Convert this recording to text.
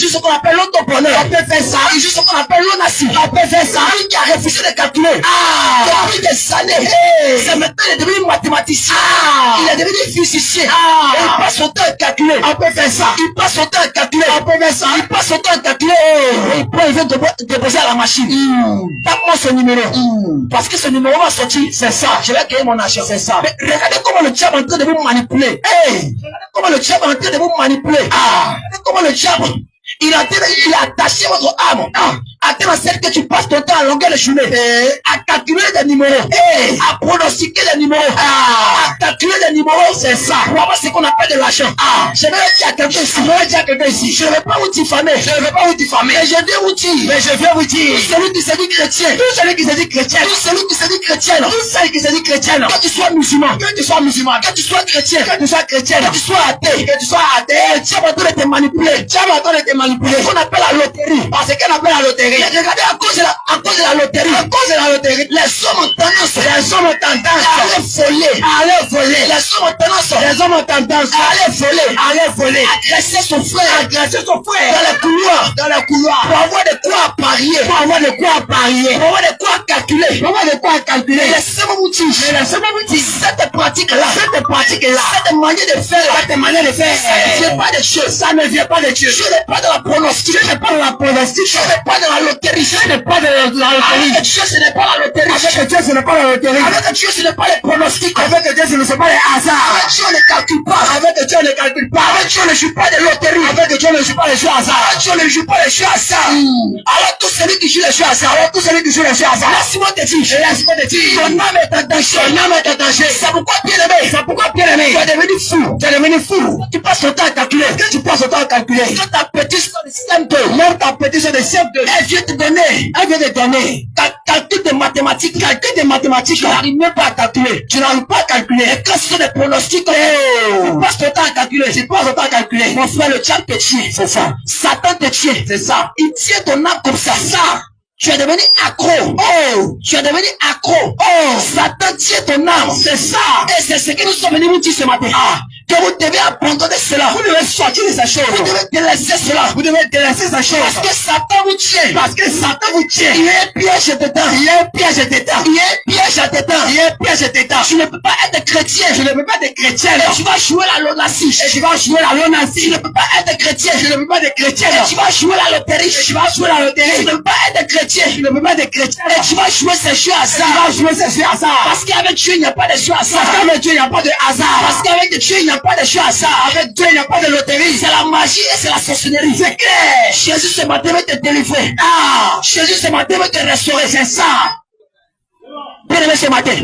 joue ce qu'on appelle l'autopreneur. On peut faire ça. Il joue ce qu'on appelle l'onassi. On peut faire ça. Lui qui a refusé de calculer. Depuis des années. C'est maintenant il est devenu mathématicien. Il est devenu physicien. Et il passe son temps à calculer. On peut faire ça. Il passe son temps à calculer. On peut faire ça. Il passe son temps à calculer. Et il prend, il vient déposer à la machine. Tape-moi ce numéro. Parce que ce numéro va sortir. C'est ça. Je vais gagner mon argent. C'est ça. Mais regardez comment le diable est en train de vous manipuler. Regardez comment le diable est en train de vous manipuler. Regardez comment le diable, il a attaché votre âme. À tel celle que tu passes ton temps à longueur de journée. À calculer des numéros. À pronostiquer des numéros. À calculer des numéros. C'est ça. Pour avoir ce qu'on appelle de l'argent. Je vais dire à quelqu'un ici. Je ne vais pas vous diffamer. Mais je viens vous dire. Tout celui qui se dit chrétien. Tout celui qui se dit chrétien. Que tu sois musulman. Que tu sois chrétien. Que tu sois athée. Le diable est en train de te manipuler. Ce qu'on appelle la loterie. Parce qu'on appelle la loterie. Regardez, à cause de la loterie, les sommes ont tendance à aller voler. Les hommes ont tendance à aller voler. Agresser son frère dans les couloirs. Pour avoir de quoi parier. Pour avoir de quoi calculer. Laissez-moi vous dire. Cette pratique-là. Cette manière de faire. Ça ne vient pas de Dieu. Je n'ai pas de la pronostic. Je n'ai pas de la loterie. Avec Dieu, ce n'est pas la loterie. Avec Dieu, ce n'est pas les pronostics. Avec Dieu, ce ne sont pas les hasards. Avec Dieu, on ne calcule pas. Avec Dieu, on ne joue pas de loterie. Avec Dieu, on ne joue pas les jeux hasard. Alors, tout celui qui joue les jeux hasard. Laisse-moi te dire. Ton âme est en danger. C'est pourquoi, bien-aimé. Tu es devenu fou. Tu passes ton temps à calculer. Quand ta petite même ta pétition de chef de elle vient te donner calcul de mathématiques, tu n'arrives même pas à calculer. Et quand ce sont des pronostics, tu passes ton temps à calculer. Mon frère, le diable te tient, c'est ça. Satan te tient, c'est ça. Il tient ton âme comme ça. Tu es devenu accro. Satan tient ton âme, c'est ça. Et c'est ce que nous sommes venus vous dire ce matin. Que vous devez abandonner cela. Vous devez sortir de ces choses. Vous devez délaisser cela. Parce que Satan vous tient. Il y a un piège dedans. Tu ne peux pas être chrétien. Et tu vas jouer la lonassie. Tu ne peux pas être chrétien. Et tu vas jouer la loterie. Tu ne peux pas être chrétien. Et tu vas jouer ces jeux hasard. Parce qu'avec Dieu, il n'y a pas de jeux hasard. Parce qu'avec Dieu, il n'y a pas de jeux hasard. Avec Dieu, il n'y a pas de loterie. C'est la magie et c'est la sorcellerie. C'est clair. Jésus ce matin veut te délivrer. Jésus ce matin veut te restaurer. C'est ça. Bien aimé ce matin.